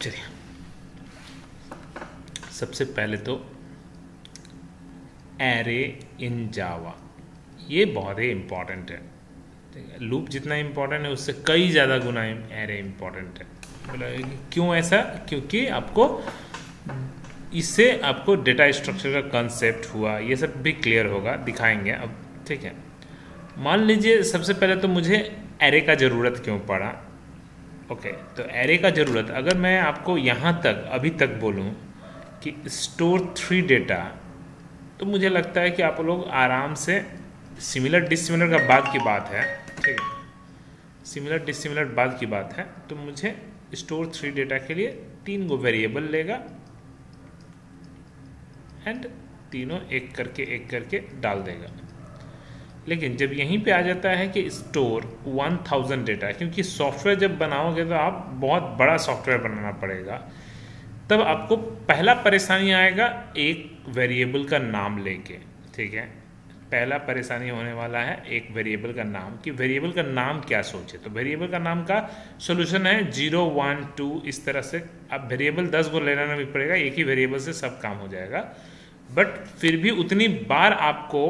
चलिए, सबसे पहले तो एरे इन जावा, ये बहुत ही इम्पॉर्टेंट है। लूप जितना इम्पॉर्टेंट है उससे कई ज़्यादा गुना एरे इम्पॉर्टेंट है। क्यों ऐसा? क्योंकि आपको इससे आपको डेटा स्ट्रक्चर का कंसेप्ट हुआ, ये सब भी क्लियर होगा, दिखाएंगे अब। ठीक है, मान लीजिए सबसे पहले तो मुझे एरे का ज़रूरत क्यों पड़ा। ओके, तो एरे का ज़रूरत, अगर मैं आपको यहाँ तक अभी तक बोलूँ कि स्टोर 3 डेटा, तो मुझे लगता है कि आप लोग आराम से सिमिलर डिसिमिलर का बाद की बात है। ठीक है, सिमिलर डिसिमिलर बाद की बात है, तो मुझे स्टोर 3 डेटा के लिए 3 गो वेरिएबल लेगा एंड तीनों एक करके डाल देगा। लेकिन जब यहीं पे आ जाता है कि स्टोर 1000 डेटा, क्योंकि सॉफ्टवेयर जब बनाओगे तो आप बहुत बड़ा सॉफ्टवेयर बनाना पड़ेगा, तब आपको पहला परेशानी आएगा एक वेरिएबल का नाम लेके। ठीक है, पहला परेशानी होने वाला है एक वेरिएबल का नाम, कि वेरिएबल का नाम क्या सोचे। तो वेरिएबल का नाम का सोल्यूशन है 0 1 2, इस तरह से। अब वेरिएबल 10 को लेना भी पड़ेगा, एक ही वेरिएबल से सब काम हो जाएगा, बट फिर भी उतनी बार आपको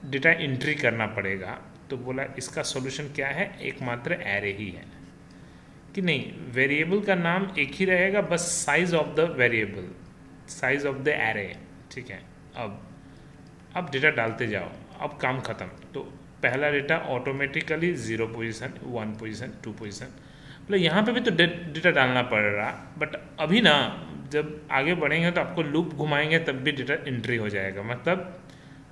डेटा एंट्री करना पड़ेगा। तो बोला इसका सॉल्यूशन क्या है, एकमात्र एरे ही है। कि नहीं, वेरिएबल का नाम एक ही रहेगा, बस size of the variable, size of the array. ठीक है, अब डेटा डालते जाओ, अब काम खत्म। तो पहला data automatically 0 position, 1 position, 2 position, मतलब यहाँ पे भी तो डेटा डालना पड़ रहा। बट अभी ना जब आगे बढ़ेंगे तो आपको लूप घुमाएंगे तब भी डेटा एंट्री हो जाएगा, मतलब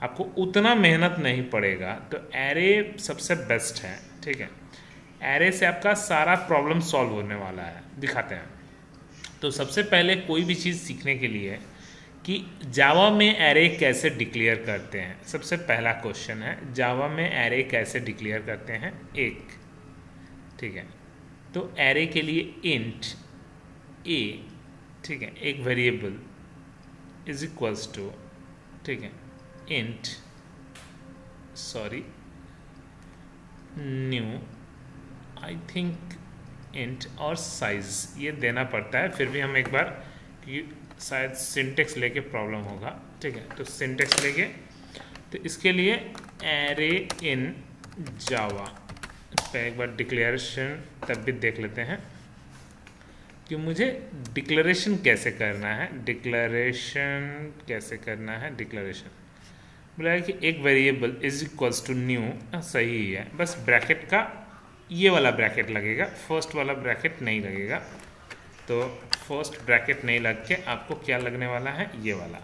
आपको उतना मेहनत नहीं पड़ेगा। तो एरे सबसे बेस्ट है। ठीक है, एरे से आपका सारा प्रॉब्लम सॉल्व होने वाला है, दिखाते हैं। तो सबसे पहले कोई भी चीज़ सीखने के लिए कि जावा में एरे कैसे डिक्लेयर करते हैं, सबसे पहला क्वेश्चन है जावा में एरे कैसे डिक्लेयर करते हैं। एक, ठीक है, तो एरे के लिए इंट ए, ठीक है, एक वेरिएबल इज इक्वल्स टू, ठीक है, int sorry new, I think int और साइज ये देना पड़ता है। फिर भी हम एक बार, क्योंकि शायद सिंटेक्स लेके प्रॉब्लम होगा। ठीक है, तो सिंटेक्स लेके, तो इसके लिए एरे इन जावा पे एक बार डिक्लेरेशन तब भी देख लेते हैं कि मुझे डिक्लेरेशन कैसे करना है। डिक्लेरेशन कैसे करना है, डिक्लेरेशन बोला है कि एक variable is equals to new, सही है, बस ब्रैकेट का ये वाला ब्रैकेट लगेगा, फर्स्ट वाला ब्रैकेट नहीं लगेगा। तो फर्स्ट ब्रैकेट नहीं लग के आपको क्या लगने वाला है, ये वाला।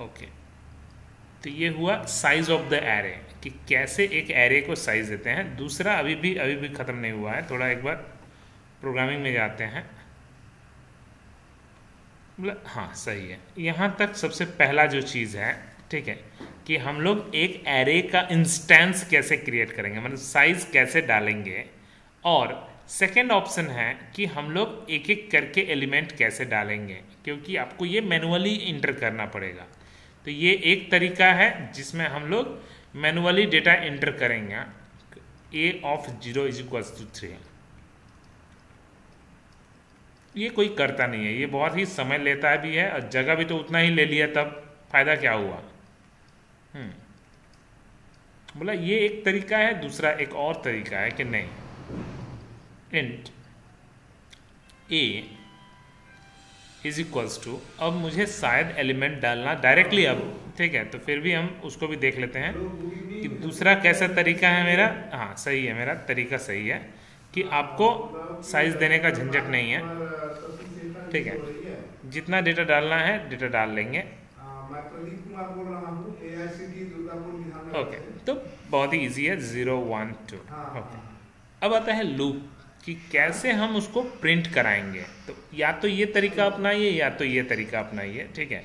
ओके, तो ये हुआ साइज ऑफ द एरे, कि कैसे एक एरे को साइज देते हैं। दूसरा अभी भी ख़त्म नहीं हुआ है, थोड़ा एक बार प्रोग्रामिंग में जाते हैं। मतलब हाँ सही है, यहाँ तक सबसे पहला जो चीज़ है, ठीक है, कि हम लोग एक एरे का इंस्टेंस कैसे क्रिएट करेंगे, मतलब साइज कैसे डालेंगे। और सेकेंड ऑप्शन है कि हम लोग एक एक करके एलिमेंट कैसे डालेंगे, क्योंकि आपको ये मैनुअली इंटर करना पड़ेगा। तो ये एक तरीका है जिसमें हम लोग मैनुअली डेटा इंटर करेंगे। A of 0 is equals to 3, ये कोई करता नहीं है, ये बहुत ही समय लेता है भी है, और जगह भी तो उतना ही ले लिया, तब फायदा क्या हुआ। बोला ये एक तरीका है। दूसरा एक और तरीका है कि नहीं, int a is equals to, अब मुझे शायद एलिमेंट डालना डायरेक्टली अब, ठीक है, तो फिर भी हम उसको भी देख लेते हैं कि दूसरा कैसा तरीका है मेरा। हाँ सही है, मेरा तरीका सही है कि आपको साइज देने का झंझट नहीं है। ठीक है, जितना डेटा डालना है डेटा डाल लेंगे। ओके, तो बहुत ही इजी है, 0 1 2। ओके, अब आता है लूप, कि कैसे हम उसको प्रिंट कराएंगे। तो या तो ये तरीका अपनाइए या तो ये तरीका अपनाइए। ठीक है,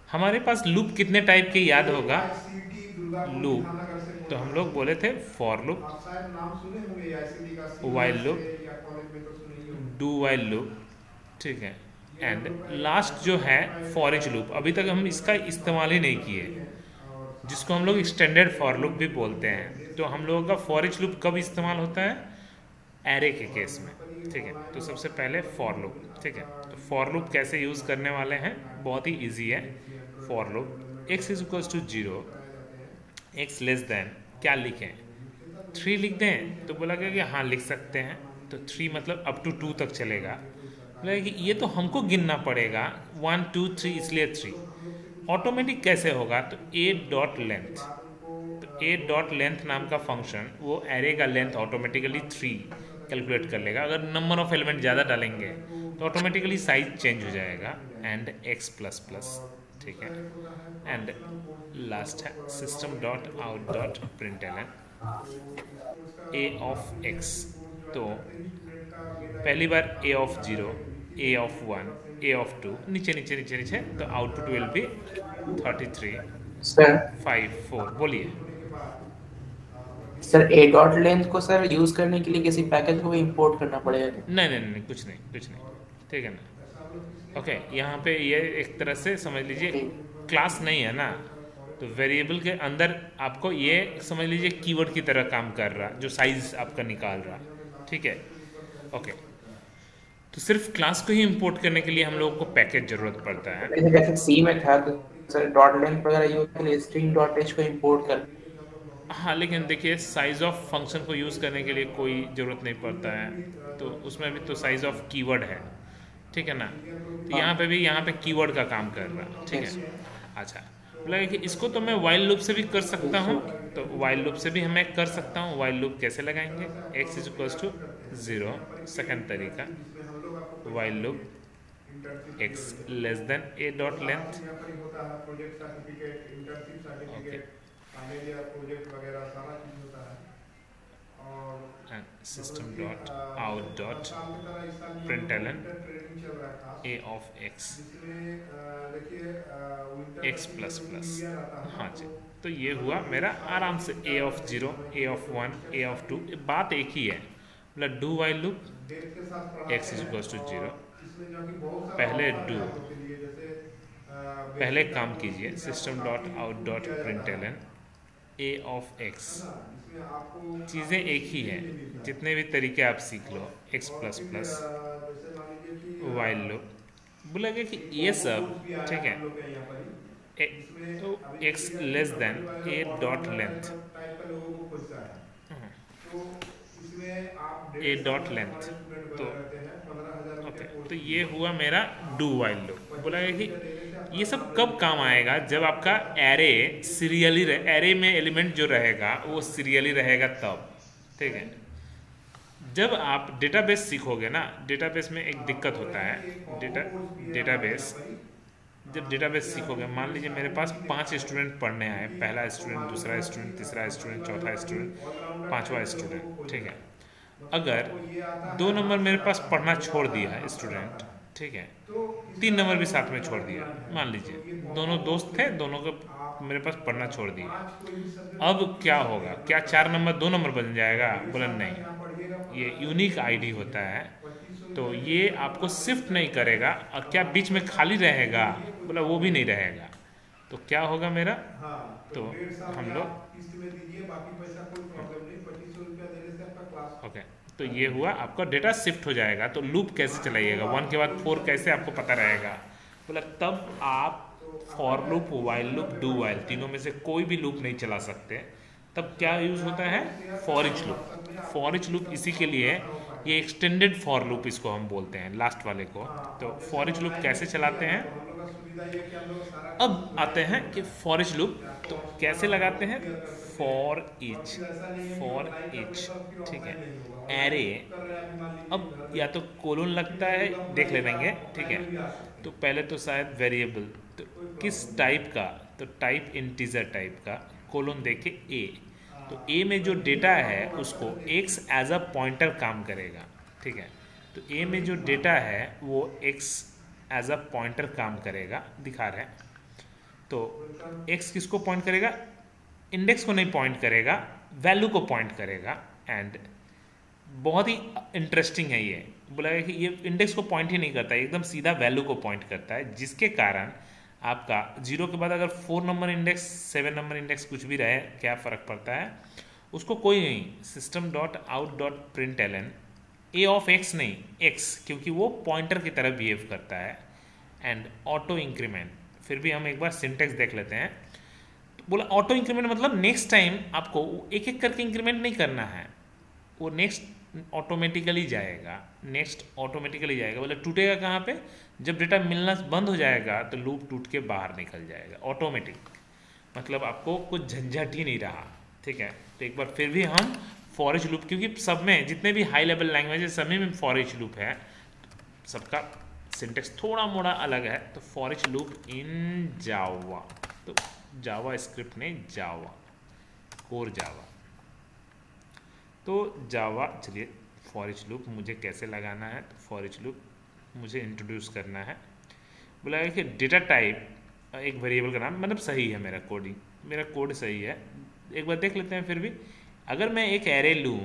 हमारे पास लूप कितने टाइप के याद होगा। लूप तो हम लोग बोले थे for loop, while loop, do while loop, ठीक है, एंड लास्ट जो है फॉर ईच लूप। अभी तक हम इसका इस्तेमाल ही नहीं किए, जिसको हम लोग एक्सटेंडेड फॉर लूप भी बोलते हैं। तो हम लोगों का फॉर ईच लूप कब इस्तेमाल होता है, एरे के केस में। ठीक है। तो सबसे पहले फॉर लूप, ठीक है। तो फॉर लूप कैसे यूज़ करने वाले हैं, बहुत ही ईजी है। For loop x is equals to 0, x less than क्या लिखें, 3 लिख दें। तो बोला गया कि हाँ लिख सकते हैं। तो 3 मतलब अप टू 2 तक चलेगा। बोला कि ये तो हमको गिनना पड़ेगा, 1 2 3, इसलिए 3। ऑटोमेटिक कैसे होगा, तो a डॉट लेंथ, तो a डॉट लेंथ नाम का फंक्शन वो एरे का लेंथ ऑटोमेटिकली 3 कैलकुलेट कर लेगा। अगर नंबर ऑफ एलिमेंट ज़्यादा डालेंगे तो ऑटोमेटिकली साइज चेंज हो जाएगा। एंड x प्लस प्लस, ठीक है। एंड लास्ट है system dot out dot print a of x। तो पहली बार a of 0, a of 1, a of 2, नीचे नीचे नीचे नीचे, तो आउटपुट विल बी 33 सर 5 4। बोलिए। सर ए डॉट लेंथ को सर यूज करने के लिए किसी पैकेज को इंपोर्ट करना पड़ेगा क्या? नहीं नहीं नहीं, कुछ नहीं कुछ नहीं, ठीक है ना। ओके, यहाँ पे ये एक तरह से समझ लीजिए क्लास नहीं है ना, तो वेरिएबल के अंदर आपको ये समझ लीजिए कीवर्ड की तरह काम कर रहा, जो साइज आपका निकाल रहा, ठीक है। ओके, तो सिर्फ क्लास को ही इंपोर्ट करने के लिए हम लोगों को पैकेज जरूरत पड़ता है। जैसे सी में था तो सर डॉट लेंथ वगैरह यूज के लिए स्ट्रिंग डॉट एच को इंपोर्ट कर। हाँ, लेकिन देखिए साइज ऑफ फंक्शन को यूज़ करने के लिए कोई ज़रूरत नहीं पड़ता है, तो उसमें भी तो साइज ऑफ कीवर्ड है, ठीक है ना। तो हाँ, यहाँ पे भी यहाँ पे कीवर्ड का काम कर रहा है, ठीक यस। है। अच्छा, बोला कि इसको तो मैं वाइल लूप से भी कर सकता हूँ, तो वाइल लूप से भी मैं कर सकता हूँ। वाइल लूप कैसे लगाएंगे, x is equals to 0, second तरीका, while loop x less than a dot length. Okay, and system dot out dot print a of x, x plus plus. हाँ जी, तो ये हुआ मेरा आराम से a of 0, a of 1, a of 2। बात एक ही है, मतलब do while loop x is equals to 0। पहले डू, पहले काम कीजिए system dot out dot print a of x। चीज़ें एक ही हैं, जितने भी तरीके आप सीख लो, x plus plus while loop. बोला गया कि ये सब ठीक है, तो x less than a dot length, a dot length. तो ओके, तो ये हुआ मेरा डू वाइल लूप। बोला गया कि ये सब कब काम आएगा, जब आपका एरे सीरियली एरे में एलिमेंट जो रहेगा वो सीरियली रहेगा तब, ठीक है। जब आप डेटाबेस सीखोगे ना, डेटाबेस में एक दिक्कत होता है, डेटाबेस जब डेटाबेस सीखोगे, मान लीजिए मेरे पास 5 स्टूडेंट पढ़ने आए, पहला स्टूडेंट, दूसरा स्टूडेंट, तीसरा स्टूडेंट, चौथा स्टूडेंट, पांचवा स्टूडेंट, ठीक है। अगर 2 नंबर मेरे पास पढ़ना छोड़ दिया स्टूडेंट, ठीक है, 3 नंबर भी साथ में छोड़ दिया, मान लीजिए दोनों दोस्त थे, दोनों को मेरे पास पढ़ना छोड़ दिया, अब क्या होगा, क्या 4 नंबर 2 नंबर बन जाएगा? बोला नहीं, ये यूनिक आईडी होता है, तो ये आपको शिफ्ट नहीं करेगा। और क्या बीच में खाली रहेगा? बोला वो भी नहीं रहेगा। तो क्या होगा मेरा, तो हम लोग ओके, तो ये हुआ आपका डेटा शिफ्ट हो जाएगा। तो लूप कैसे चलाइएगा, 1 के बाद 4 कैसे आपको पता रहेगा? बोला तब आप for loop, while loop, do while, तीनों में से कोई भी लूप नहीं चला सकते। तब क्या यूज होता है, for each loop. For each loop इसी के लिए, ये एक्सटेंडेड फॉर लूप इसको हम बोलते हैं, लास्ट वाले को। तो फॉर इच लूप कैसे चलाते हैं, अब आते हैं कि फॉर इच लूप तो कैसे लगाते हैं। फॉर इच, फॉर इच, ठीक है, एरे। अब या तो कोलोन लगता है, देख लेंगे, ठीक है। तो पहले तो शायद वेरिएबल, तो किस टाइप का, तो टाइप इंटीजर टाइप का, कोलोन देके ए। तो ए में जो डेटा है उसको x एज अ पॉइंटर काम करेगा, ठीक है। तो ए में जो डेटा है वो x एज अ पॉइंटर काम करेगा, दिखा रहे हैं। तो x किसको पॉइंट करेगा, इंडेक्स को नहीं पॉइंट करेगा, वैल्यू को पॉइंट करेगा। एंड बहुत ही इंटरेस्टिंग है ये, बोला गया कि ये इंडेक्स को पॉइंट ही नहीं करता है, एकदम सीधा वैल्यू को पॉइंट करता है, जिसके कारण आपका 0 के बाद अगर 4 नंबर इंडेक्स, 7 नंबर इंडेक्स कुछ भी रहे, क्या फ़र्क पड़ता है उसको, कोई नहीं। System dot out dot print a of x नहीं, एक्स, क्योंकि वो पॉइंटर की तरह बिहेव करता है। एंड ऑटो इंक्रीमेंट, फिर भी हम एक बार सिंटेक्स देख लेते हैं। तो बोला ऑटो इंक्रीमेंट मतलब नेक्स्ट टाइम आपको एक एक करके इंक्रीमेंट नहीं करना है, वो नेक्स्ट ऑटोमेटिकली जाएगा, नेक्स्ट ऑटोमेटिकली जाएगा। बोले टूटेगा कहाँ पे, जब डेटा मिलना बंद हो जाएगा तो लूप टूट के बाहर निकल जाएगा ऑटोमेटिक, मतलब आपको कुछ झंझट ही नहीं रहा। ठीक है, तो एक बार फिर भी हम फॉर ईच लूप, क्योंकि सब में जितने भी हाई लेवल लैंग्वेज है सभी में फॉर ईच लूप है, सबका सिंटेक्स थोड़ा मोड़ा अलग है। तो फॉर ईच लूप इन जावा, तो जावा स्क्रिप्ट नहीं, जावा कोर जावा। तो जावा, चलिए फॉर ईच लूप मुझे कैसे लगाना है, तो फॉर ईच लूप मुझे इंट्रोड्यूस करना है। बोला है कि डेटा टाइप एक वेरिएबल का नाम, मतलब सही है मेरा कोडिंग, मेरा कोड सही है। एक बार देख लेते हैं फिर भी। अगर मैं एक एरे लूँ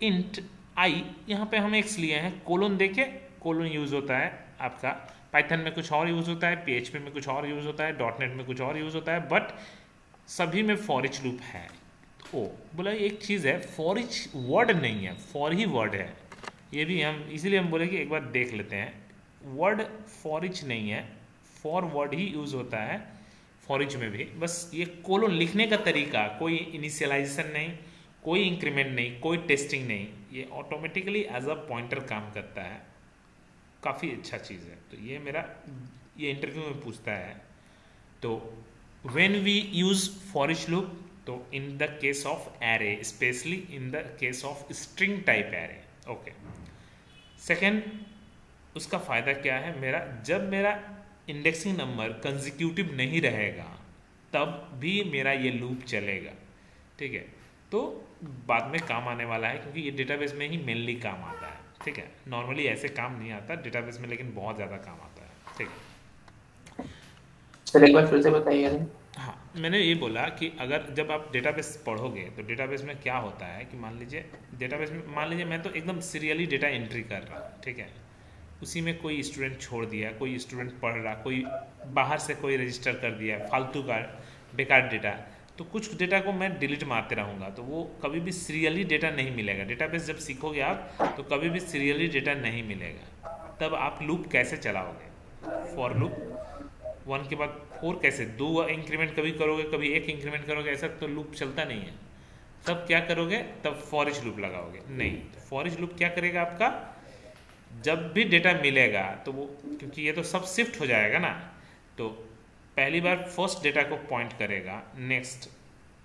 इंट आई, यहाँ पे हम एक्स लिए हैं, कोलोन देखे, कोलोन यूज़ होता है आपका पाइथन में कुछ और यूज़ होता है, पीएचपी में कुछ और यूज़ होता है, डॉटनेट में कुछ और यूज़ होता है, बट सभी में फॉर ईच लूप है। ओ बोला एक चीज़ है, फॉर ईच वर्ड नहीं है, फॉर ही वर्ड है। ये भी हम इसीलिए हम बोले कि एक बार देख लेते हैं। वर्ड फॉर ईच नहीं है, फॉर वर्ड ही यूज़ होता है फॉर ईच में भी। बस ये कोलोन लिखने का तरीका, कोई इनिशियलाइजेशन नहीं, कोई इंक्रीमेंट नहीं, कोई टेस्टिंग नहीं, ये ऑटोमेटिकली एज अ पॉइंटर काम करता है। काफ़ी अच्छा चीज़ है। तो ये मेरा, ये इंटरव्यू में पूछता है। तो when we use for each loop, तो in the case of array, specially in the case of string type array. Okay, second उसका फ़ायदा क्या है मेरा, जब मेरा इंडेक्सिंग नंबर कंजिक्यूटिव नहीं रहेगा तब भी मेरा ये लूप चलेगा। ठीक है, तो बाद में काम आने वाला है, क्योंकि ये डेटाबेस में ही मेनली काम आता है। ठीक है, नॉर्मली ऐसे काम नहीं आता डेटाबेस में, लेकिन बहुत ज़्यादा काम आता है। ठीक है, सर एक बार फिर से बताइए। हाँ, मैंने ये बोला कि अगर जब आप डेटाबेस पढ़ोगे तो डेटाबेस में क्या होता है कि मान लीजिए डेटाबेस में, मान लीजिए मैं तो एकदम सीरियली डेटा एंट्री कर रहा हूँ। ठीक है, उसी में कोई स्टूडेंट छोड़ दिया, कोई स्टूडेंट पढ़ रहा, कोई बाहर से कोई रजिस्टर कर दिया, फालतू का बेकार डेटा, तो कुछ डेटा को मैं डिलीट मारते रहूँगा, तो वो कभी भी सीरियली डेटा नहीं मिलेगा। डेटाबेस जब सीखोगे आप तो कभी भी सीरियली डेटा नहीं मिलेगा। तब आप लूप कैसे चलाओगे, फॉर लूप 1 के बाद 4 कैसे, 2 इंक्रीमेंट कभी करोगे, कभी 1 इंक्रीमेंट करोगे, ऐसा तो लूप चलता नहीं है। तब क्या करोगे, तब फॉर ईच लूप लगाओगे। नहीं, तो फॉर ईच लूप क्या करेगा आपका, जब भी डेटा मिलेगा तो वो, क्योंकि ये तो सब शिफ्ट हो जाएगा ना, तो पहली बार फर्स्ट डेटा को पॉइंट करेगा, next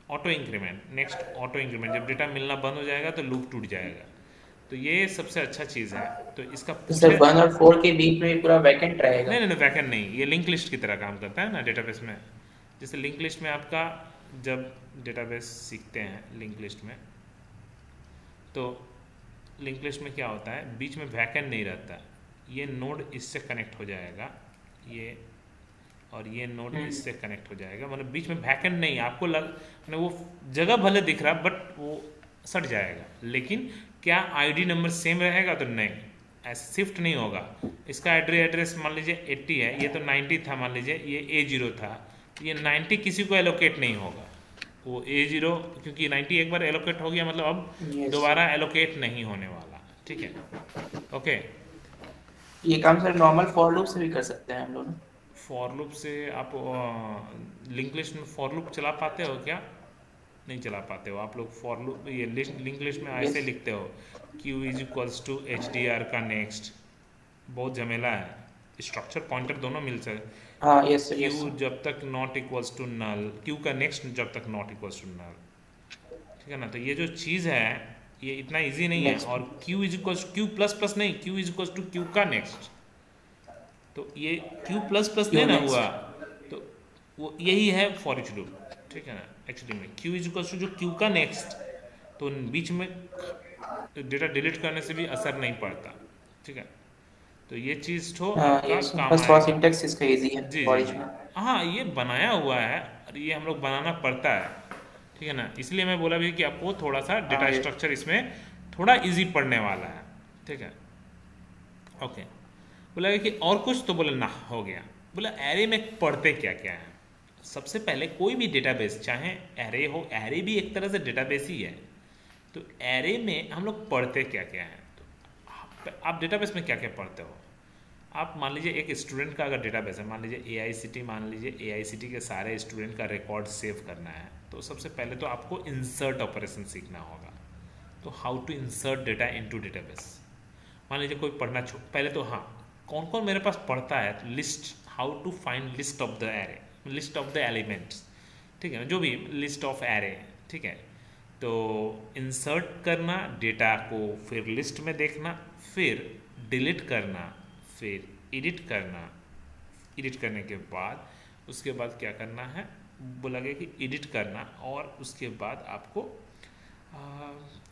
auto increment, next auto increment, जब डेटा मिलना बंद हो जाएगा तो लूप टूट जाएगा। तो ये सबसे अच्छा चीज़ है। तो इसका सर 1 और 4 के बीच में पूरा वैकेंट रहेगा? नहीं नहीं, वैकेंट नहीं, ये लिंक लिस्ट की तरह काम करता है ना डेटाबेस में। जैसे लिंक लिस्ट में आपका, जब डेटाबेस सीखते हैं लिंक लिस्ट में, तो लिंक लिस्ट में क्या होता है, बीच में वैकेंट नहीं रहता, ये नोड इससे कनेक्ट हो जाएगा, ये और ये नोड इससे कनेक्ट हो जाएगा, मतलब बीच में वैकेंट नहीं, आपको मतलब वो जगह भले दिख रहा बट वो सट जाएगा। लेकिन क्या आईडी नंबर सेम रहेगा, तो नहीं, ऐसे शिफ्ट नहीं होगा। इसका एड्रेस मान लीजिए 80 है, ये तो 90 था, मान लीजिए ये A0 था, ये 90 किसी को एलोकेट नहीं होगा, वो A0, क्योंकि 90 एक बार एलोकेट हो गया, मतलब अब दोबारा एलोकेट नहीं होने वाला। ठीक है, ओके। ये काम सर नॉर्मल फॉर लूप से भी कर सकते हैं हम लोग? फॉर लूप से आप लिंक लिस्ट में फॉर लूप चला पाते हो क्या? नहीं चला पाते हो आप लोग फॉर लूप, ये लिंक लिस्ट में ऐसे लिखते हो Q is equals to HDR का नेक्स्ट, बहुत झमेला है, स्ट्रक्चर पॉइंटर दोनों मिल सकते। हाँ, यस Q यस। जब तक not equals to null, Q का नेक्स्ट जब तक नॉट इक्वल्स टू नल। ठीक है ना, तो ये जो चीज़ है ये इतना इजी नहीं है। और Q is equals Q plus plus नहीं, Q is equals to Q का नेक्स्ट, तो ये Q प्लस प्लस नहीं ना हुआ, तो वो यही है फॉर ईच लूप। ठीक है ना, एक्चुअली में Q इज इक्वल्स टू जो Q का नेक्स्ट, तो बीच में डेटा डिलीट करने से भी असर नहीं पड़ता। ठीक है, तो ये चीज़ तो आपका काम बस फॉर सिंटैक्स इसका इजी है जी फॉर जी ईच जी। में। हाँ, ये बनाया हुआ है और ये हम लोग बनाना पड़ता है। ठीक है ना, इसलिए मैं बोला भी कि आपको थोड़ा सा डेटा स्ट्रक्चर इसमें थोड़ा इजी पड़ने वाला है। ठीक है, ओके। बोला कि और कुछ, तो बोला ना, हो गया। बोला एरे में पढ़ते क्या क्या है। सबसे पहले कोई भी डेटाबेस, चाहे एरे हो, एरे भी एक तरह से डेटाबेस ही है, तो एरे में हम लोग पढ़ते क्या क्या है। आप डेटाबेस में क्या क्या पढ़ते हो? आप मान लीजिए एक स्टूडेंट का अगर डेटाबेस है, मान लीजिए AICT, मान लीजिए AICT के सारे स्टूडेंट का रिकॉर्ड सेव करना है, तो सबसे पहले तो आपको इंसर्ट ऑपरेशन सीखना होगा। तो how to insert data into database. मान लीजिए कोई पढ़ना पहले तो हाँ, कौन कौन मेरे पास पढ़ता है, तो list, how to find list of the array, list of the elements, ठीक है ना, जो भी लिस्ट ऑफ एरे, ठीक है। तो इंसर्ट करना डेटा को, फिर लिस्ट में देखना, फिर डिलीट करना, फिर एडिट करना, एडिट करने के बाद उसके बाद क्या करना है, बोला गया कि एडिट करना, और उसके बाद आपको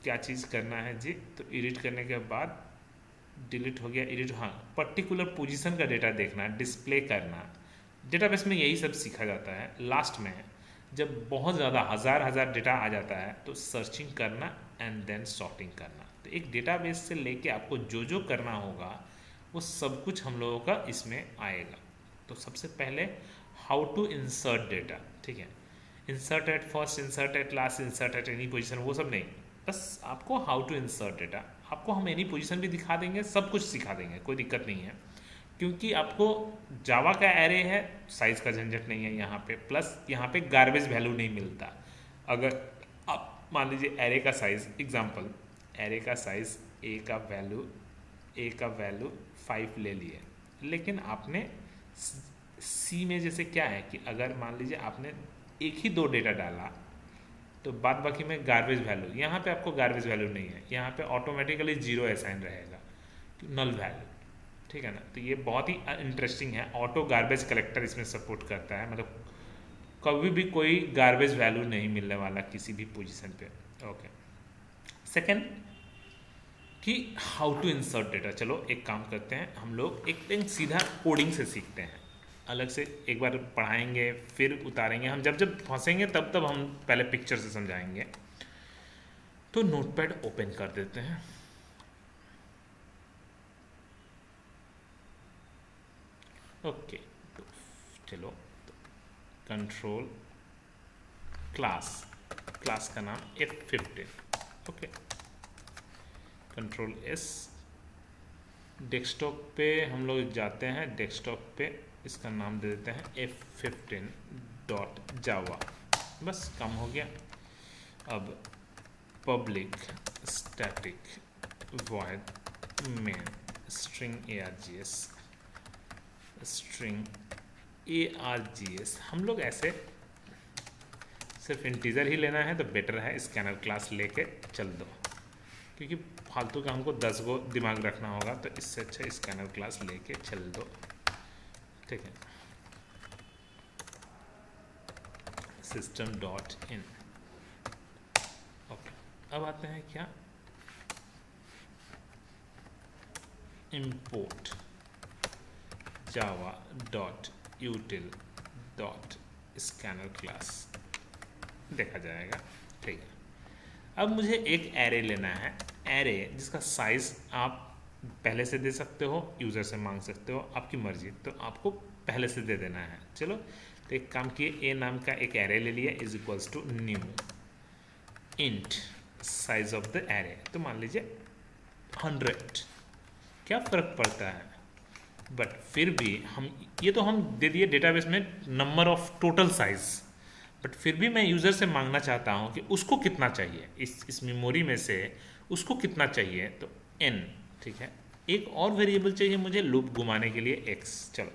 क्या चीज़ करना है जी, तो एडिट करने के बाद डिलीट हो गया, एडिट, हाँ, पर्टिकुलर पोजीशन का डेटा देखना, डिस्प्ले करना। डेटाबेस में यही सब सीखा जाता है। लास्ट में जब बहुत ज़्यादा हज़ार डेटा आ जाता है तो सर्चिंग करना एंड देन सॉर्टिंग करना। तो एक डेटाबेस से लेके आपको जो जो करना होगा वो सब कुछ हम लोगों का इसमें आएगा। तो सबसे पहले हाउ टू इंसर्ट डेटा, ठीक है, insert at first, insert at last, insert at any position, वो सब नहीं, बस आपको हाउ टू इंसर्ट डेटा। आपको हम एनी पोजीशन भी दिखा देंगे, सब कुछ सिखा देंगे, कोई दिक्कत नहीं है, क्योंकि आपको जावा का एरे है, साइज़ का झंझट नहीं है यहाँ पे, प्लस यहाँ पे गार्बेज वैल्यू नहीं मिलता। अगर आप मान लीजिए एरे का साइज़, एग्जांपल एरे का साइज़ ए का वैल्यू 5 ले लिए, लेकिन आपने सी में जैसे क्या है कि अगर मान लीजिए आपने एक ही 2 डेटा डाला तो बाद बाकी में गार्बेज वैल्यू, यहाँ पे आपको गार्बेज वैल्यू नहीं है, यहाँ पे ऑटोमेटिकली 0 असाइन रहेगा, नल वैल्यू, ठीक है ना। तो ये बहुत ही इंटरेस्टिंग है, ऑटो गार्बेज कलेक्टर इसमें सपोर्ट करता है, मतलब कभी भी कोई गार्बेज वैल्यू नहीं मिलने वाला किसी भी पोजीशन पे। ओके, सेकंड कि हाउ टू इंसर्ट डेटा। चलो एक काम करते हैं, हम लोग एक दिन सीधा कोडिंग से सीखते हैं, अलग से एक बार पढ़ाएंगे फिर उतारेंगे, हम जब जब फंसेंगे तब तब हम पहले पिक्चर से समझाएंगे। तो नोटपैड ओपन कर देते हैं, ओके, तो चलो कंट्रोल क्लास का नाम F15, okay, control S, desktop पे हम लोग जाते हैं, डेस्कटॉप पे इसका नाम दे देते हैं F15.java, बस काम हो गया। अब public static void main string args, हम लोग ऐसे सिर्फ इंटीजर ही लेना है तो बेटर है, स्कैनर क्लास लेके चल दो, क्योंकि फालतू का हमको 10 गो दिमाग रखना होगा, तो इससे अच्छा स्कैनर क्लास लेके चल दो, ठीक है। system.in, ओके, अब आते हैं क्या, import java.util.scanner class देखा जाएगा, ठीक है। अब मुझे एक एरे लेना है, एरे जिसका साइज आप पहले से दे सकते हो, यूज़र से मांग सकते हो, आपकी मर्जी, तो आपको पहले से दे देना है। चलो तो एक काम किए, ए नाम का एक एरे ले लिया, is equals to new int size of the array, तो मान लीजिए 100, क्या फ़र्क पड़ता है, बट फिर भी हम ये तो हम दे दिए डेटाबेस में number of total size, but फिर भी मैं यूज़र से मांगना चाहता हूँ कि उसको कितना चाहिए, इस मेमोरी में से उसको कितना चाहिए, तो n, ठीक है। एक और वेरिएबल चाहिए मुझे लूप घुमाने के लिए x, चलो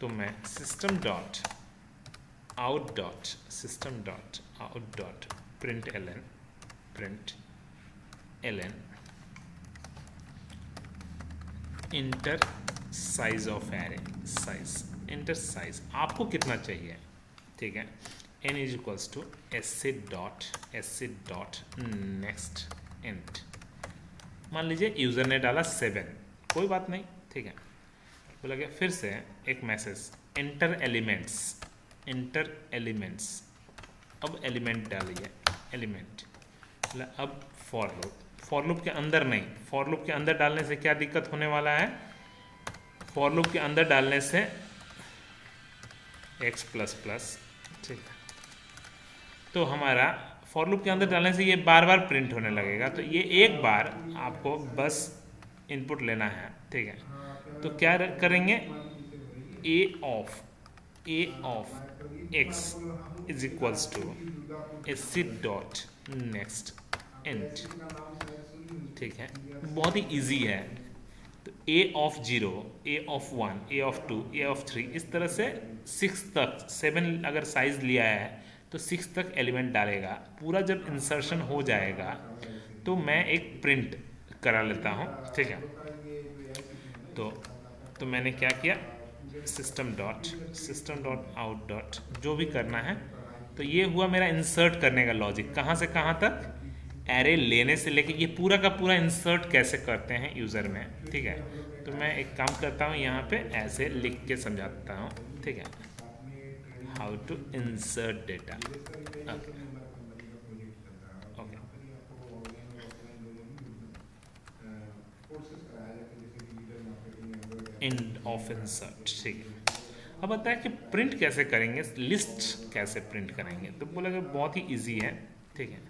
तो मैं system.out.println enter size of array, enter size आपको कितना चाहिए, ठीक है। n is equals to next int, मान लीजिए यूज़र ने डाला 7, कोई बात नहीं, ठीक है, बोला गया फिर से एक मैसेज इंटर एलिमेंट्स, अब एलिमेंट डालिए, एलिमेंट, अब फॉर लूप के अंदर नहीं, फॉर लूप के अंदर डालने से क्या दिक्कत होने वाला है, फॉर लूप के अंदर डालने से x++, ठीक है, तो हमारा फॉर लूप के अंदर डालने से ये बार बार प्रिंट होने लगेगा, तो ये एक बार आपको बस इनपुट लेना है, ठीक है। तो क्या करेंगे, a of x is equals to s dot next int, ठीक है। बहुत ही इजी है। तो a of 0, a of 1, a of 2, a of 3, इस तरह से 6 तक, 7 अगर साइज लिया है तो 6 तक एलिमेंट डालेगा। पूरा जब इंसर्शन हो जाएगा तो मैं एक प्रिंट करा लेता हूँ, ठीक है। तो मैंने क्या किया, सिस्टम डॉट आउट डॉट जो भी करना है। तो ये हुआ मेरा इंसर्ट करने का लॉजिक, कहाँ से कहाँ तक, एरे लेने से लेके ये पूरा का पूरा इंसर्ट कैसे करते हैं यूज़र में, ठीक है। तो मैं एक काम करता हूँ, यहाँ पे ऐसे लिख के समझाता हूँ, ठीक है। How to insert data, okay. End of insert, ठीक है। अब आता है कि प्रिंट कैसे करेंगे, लिस्ट कैसे प्रिंट करेंगे। तो बोला कि बहुत ही इजी है, ठीक है,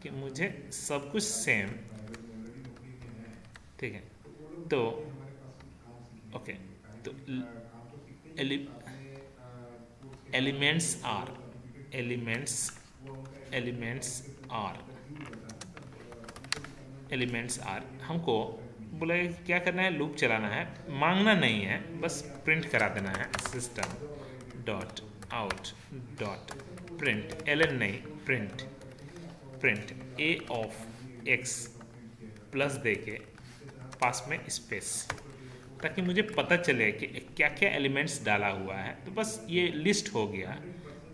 कि मुझे सब कुछ सेम, ठीक है। तो ओके, तो एलिमेंट्स आर हमको बोला क्या करना है, लूप चलाना है, मांगना नहीं है, बस प्रिंट करा देना है। System dot out dot print, LN नहीं, print a of x plus दे के पास में स्पेस, ताकि मुझे पता चले कि क्या क्या एलिमेंट्स डाला हुआ है। तो बस ये लिस्ट हो गया।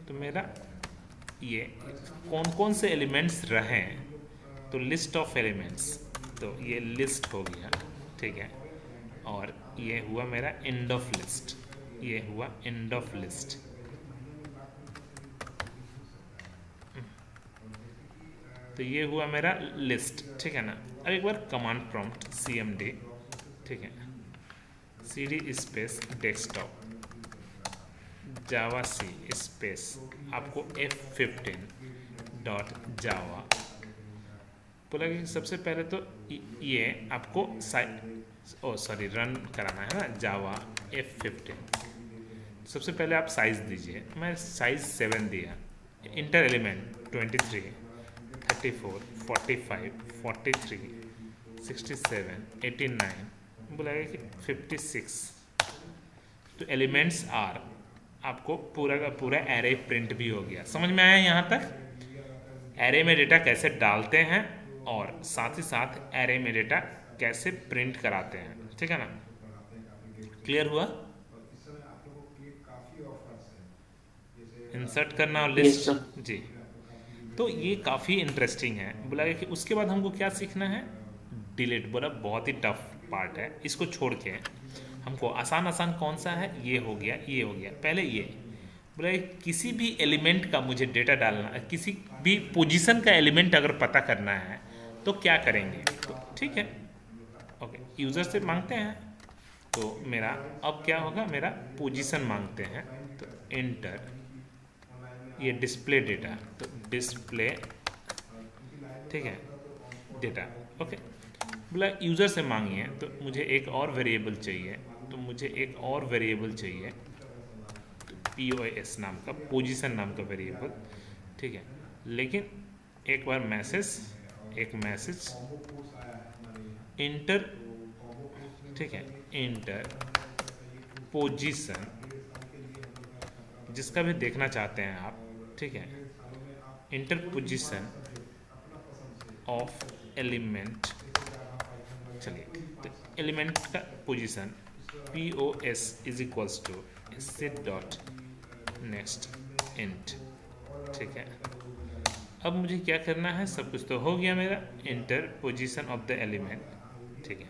तो मेरा ये कौन कौन से एलिमेंट्स रहे, तो लिस्ट ऑफ एलिमेंट्स, तो ये लिस्ट हो गया, ठीक है। और ये हुआ मेरा एंड ऑफ लिस्ट, ये हुआ एंड ऑफ लिस्ट। तो ये हुआ मेरा लिस्ट, ठीक है ना। अब एक बार कमांड प्रॉम्प्ट cmd, ठीक है, cd स्पेस डेस्कटॉप जावा सी स्पेस आपको f15 डॉट जावा बोला कि सबसे पहले तो ये आपको रन कराना है ना, जावा F15। सबसे पहले आप साइज़ दीजिए, मैं साइज़ 7 दिया। इंटर एलिमेंट 23, 34, 45, 43, 67, 89, बोला कि 56। तो एलिमेंट्स आर आपको पूरा का पूरा एरे प्रिंट भी हो गया। समझ में आया यहाँ तक, एरे में डेटा कैसे डालते हैं और साथ ही साथ एरे में डेटा कैसे प्रिंट कराते हैं, ठीक है ना। क्लियर हुआ, इंसर्ट करना और लिस्ट, जी। तो ये काफ़ी इंटरेस्टिंग है। बोला कि उसके बाद हमको क्या सीखना है, डिलीट। बोला बहुत ही टफ पार्ट है, इसको छोड़ के हमको आसान कौन सा है, ये हो गया, ये हो गया। पहले ये बोला किसी भी एलिमेंट का मुझे डेटा डालना, किसी भी पोजीशन का एलिमेंट अगर पता करना है तो क्या करेंगे। तो ठीक है, ओके, यूज़र से मांगते हैं। तो मेरा अब क्या होगा, मेरा पोजीशन मांगते हैं। तो एंटर, ये डिस्प्ले डेटा, तो डिस्प्ले, ठीक है, डेटा, ओके। बोला यूज़र से मांगिए, तो मुझे एक और वेरिएबल चाहिए, तो मुझे एक और वेरिएबल चाहिए, तो POS नाम का, पोजीशन नाम का वेरिएबल, ठीक है। लेकिन एक बार एक मैसेज इंटर, ठीक है, इंटर पोजीशन, जिसका भी देखना चाहते हैं आप, ठीक है, इंटर पोजीशन ऑफ एलिमेंट। चलिए, तो एलिमेंट का position POS is equals to set dot next int, ठीक है। अब मुझे क्या करना है, सब कुछ तो हो गया मेरा, inter position of the element, ठीक है।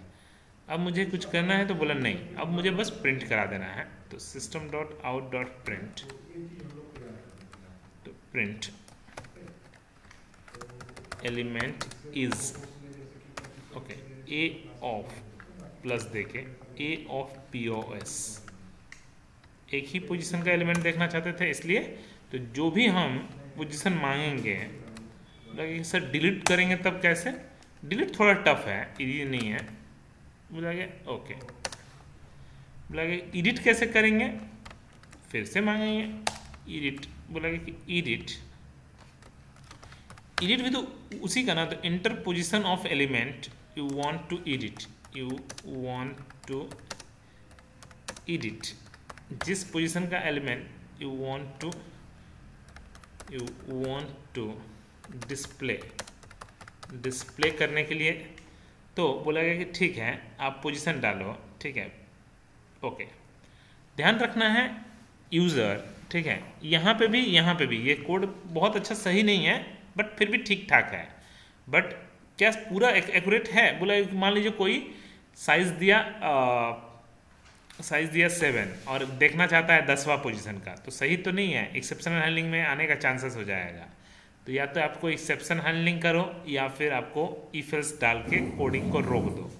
अब मुझे कुछ करना है, तो बोला नहीं, अब मुझे बस प्रिंट करा देना है। तो system dot out dot print, तो print element is, okay, a of plus देके ए ऑफ POS, एक ही पोजीशन का एलिमेंट देखना चाहते थे, इसलिए तो जो भी हम पोजीशन मांगेंगे, सर डिलीट करेंगे तब कैसे, डिलीट थोड़ा टफ है, इजी नहीं है। बोला गया ओके। बोला गया एडिट कैसे करेंगे, फिर से मांगेंगे एडिट। बोला गया कि एडिट भी तो उसी का ना, तो enter position of element you want to edit, you want to edit, जिस पोजीशन का element you want to display करने के लिए। तो बोला गया कि ठीक है आप पोजीशन डालो, ठीक है ओके। ध्यान रखना है यूज़र, ठीक है, यहाँ पे भी ये कोड बहुत अच्छा सही नहीं है, बट फिर भी ठीक ठाक है। बट क्या पूरा एक्यूरेट है? बोला मान लीजिए कोई साइज दिया 7 और देखना चाहता है 10वां पोजीशन का, तो सही तो नहीं है, एक्सेप्शनल हैंडलिंग में आने का चांसेस हो जाएगा। तो या तो आपको एक्सेप्शन हैंडलिंग करो या फिर आपको इफ एल्स डाल के कोडिंग को रोक दो,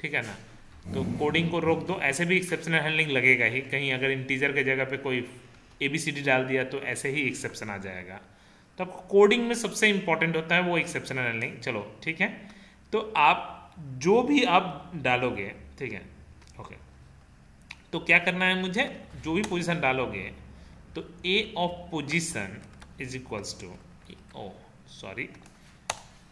ठीक है ना। तो कोडिंग को रोक दो, ऐसे भी एक्सेप्शनल हैंडलिंग लगेगा ही, कहीं अगर इंटीजर के जगह पे कोई ABCD डाल दिया तो ऐसे ही एक्सेप्शन आ जाएगा। तो आपको कोडिंग में सबसे इंपॉर्टेंट होता है वो एक्सेप्शनल हैंडलिंग। चलो ठीक है, तो आप जो भी आप डालोगे, ठीक है ओके, तो क्या करना है मुझे, जो भी पोजीशन डालोगे तो A of position is equals to, oh sorry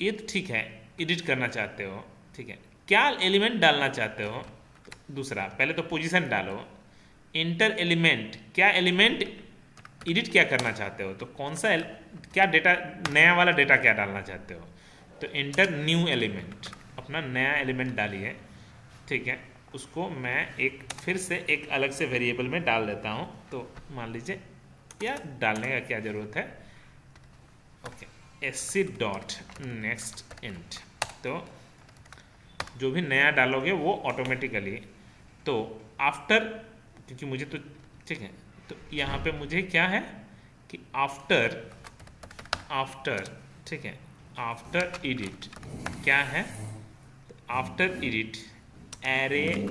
ये तो ठीक है, एडिट करना चाहते हो, ठीक है, क्या एलिमेंट डालना चाहते हो, तो दूसरा पहले तो पोजीशन डालो, इंटर एलिमेंट, क्या एलिमेंट एडिट क्या करना चाहते हो, तो कौन सा क्या डेटा, नया वाला डेटा क्या डालना चाहते हो, तो इंटर न्यू एलिमेंट, अपना नया एलिमेंट डालिए, ठीक है। उसको मैं फिर से एक अलग से वेरिएबल में डाल देता हूँ, तो मान लीजिए या डालने का क्या ज़रूरत है, okay sc dot next int. तो जो भी नया डालोगे वो ऑटोमेटिकली, तो आफ्टर, क्योंकि मुझे तो ठीक है, तो यहाँ पे मुझे क्या है कि आफ्टर ठीक है, आफ्टर एडिट क्या है, after edit array